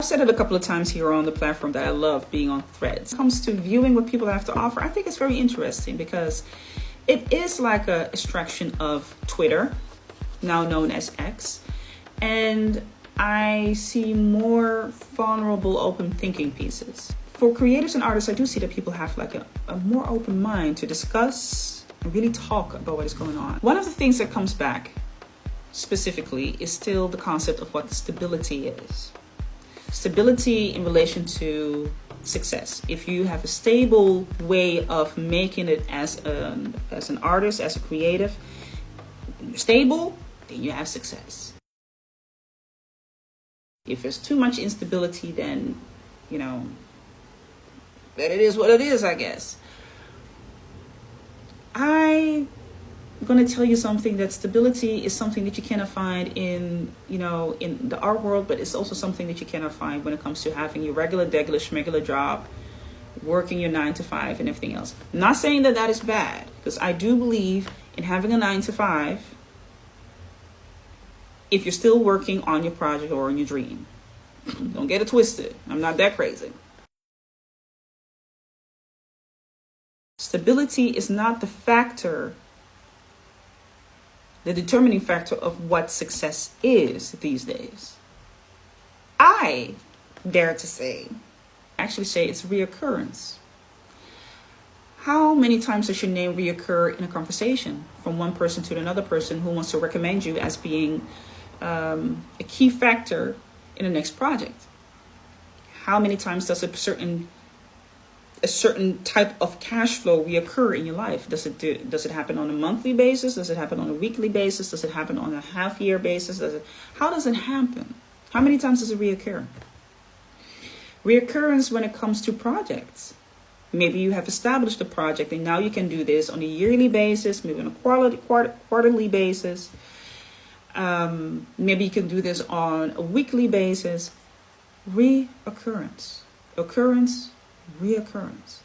I've said it a couple of times here on the platform that I love being on Threads. When it comes to viewing what people have to offer, I think it's very interesting because it is like a extraction of Twitter, now known as X, and I see more vulnerable, open thinking pieces. For creators and artists, I do see that people have like a more open mind to discuss and really talk about what is going on. One of the things that comes back specifically is still the concept of what stability is. Stability in relation to success. If you have a stable way of making it as an artist, as a creative, you're stable, then you have success. If there's too much instability, then, that it is what it is, I guess. I'm going to tell you something, that stability is something that you cannot find in the art world, but it's also something that you cannot find when it comes to having your regular, schmegular job, working your 9 to 5 and everything else. I'm not saying that that is bad, because I do believe in having a 9 to 5 if you're still working on your project or on your dream. Don't get it twisted. I'm not that crazy. Stability is not the determining factor of what success is these days. I dare to actually say it's reoccurrence. How many times does your name reoccur in a conversation from one person to another person who wants to recommend you as being a key factor in the next project? How many times does a certain type of cash flow reoccur in your life? Does it happen on a monthly basis? Does it happen on a weekly basis? Does it happen on a half-year basis? How does it happen? How many times does it reoccur? Reoccurrence when it comes to projects. Maybe you have established a project and now you can do this on a yearly basis, maybe on a quarterly basis. Maybe you can do this on a weekly basis. Reoccurrence. Occurrence, reoccurrence.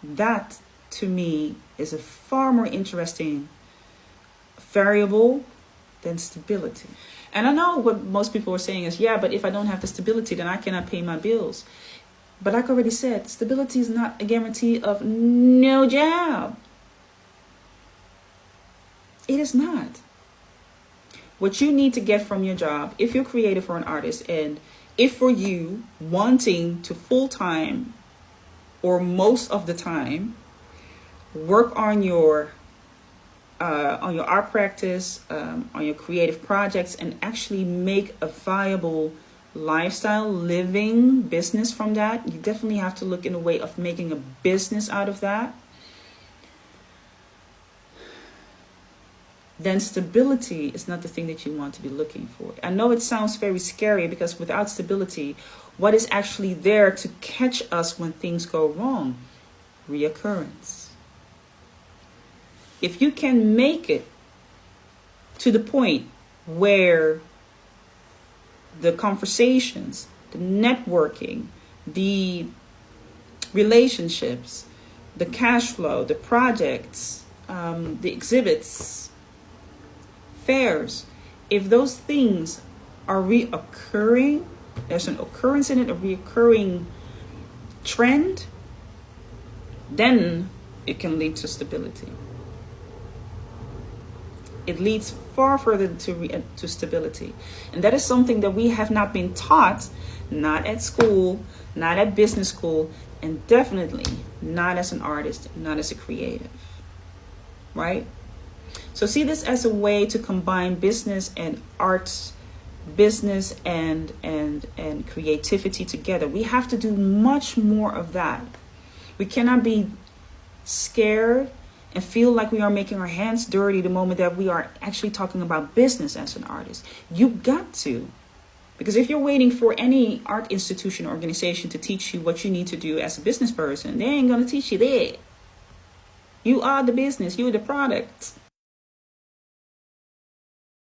That, to me, is a far more interesting variable than stability. And I know what most people are saying is, yeah, but if I don't have the stability, then I cannot pay my bills. But like I already said, stability is not a guarantee of no job. It is not. What you need to get from your job, if you're creative or an artist, and if for you wanting to full-time or most of the time work on your art practice, on your creative projects, and actually make a viable lifestyle, living business from that, you definitely have to look in a way of making a business out of that. Then stability is not the thing that you want to be looking for. I know it sounds very scary because without stability, what is actually there to catch us when things go wrong? Reoccurrence. If you can make it to the point where the conversations, the networking, the relationships, the cash flow, the projects, the exhibits, fairs, if those things are reoccurring, there's an occurrence in it, a reoccurring trend, then it can lead to stability. It leads far further to stability. And that is something that we have not been taught, not at school, not at business school, and definitely not as an artist, not as a creative, right? So see this as a way to combine business and arts, business and creativity together. We have to do much more of that. We cannot be scared and feel like we are making our hands dirty the moment that we are actually talking about business as an artist. You got to. Because if you're waiting for any art institution or organization to teach you what you need to do as a business person, they ain't going to teach you that. You are the business. You're the product.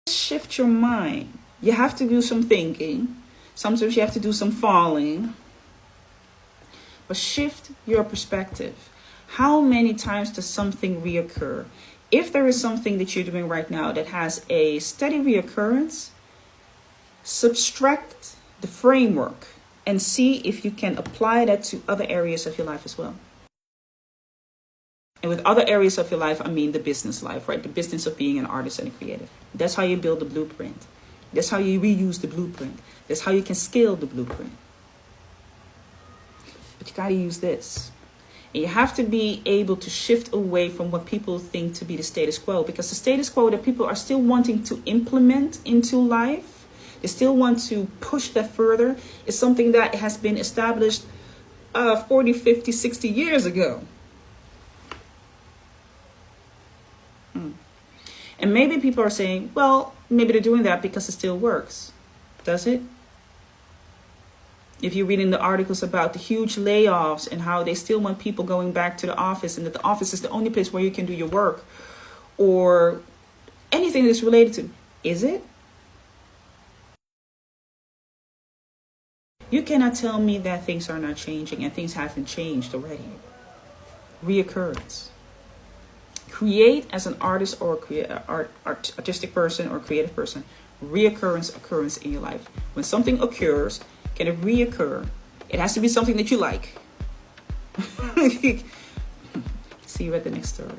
Shift your mind. You have to do some thinking. Sometimes you have to do some falling. But shift your perspective. How many times does something reoccur? If there is something that you're doing right now that has a steady reoccurrence, subtract the framework, and see if you can apply that to other areas of your life as well. And with other areas of your life, I mean the business life, right? The business of being an artist and a creative. That's how you build the blueprint. That's how you reuse the blueprint. That's how you can scale the blueprint. But you got to use this. And you have to be able to shift away from what people think to be the status quo, because the status quo that people are still wanting to implement into life, they still want to push that further, is something that has been established 40, 50, 60 years ago. And maybe people are saying, well, maybe they're doing that because it still works. Does it? If you're reading the articles about the huge layoffs and how they still want people going back to the office, and that the office is the only place where you can do your work, or anything that's related to, is it? You cannot tell me that things are not changing and things haven't changed already. Reoccurrence. Create as an artist or artistic person or creative person, occurrence in your life. When something occurs, can it reoccur? It has to be something that you like. See you at the next story.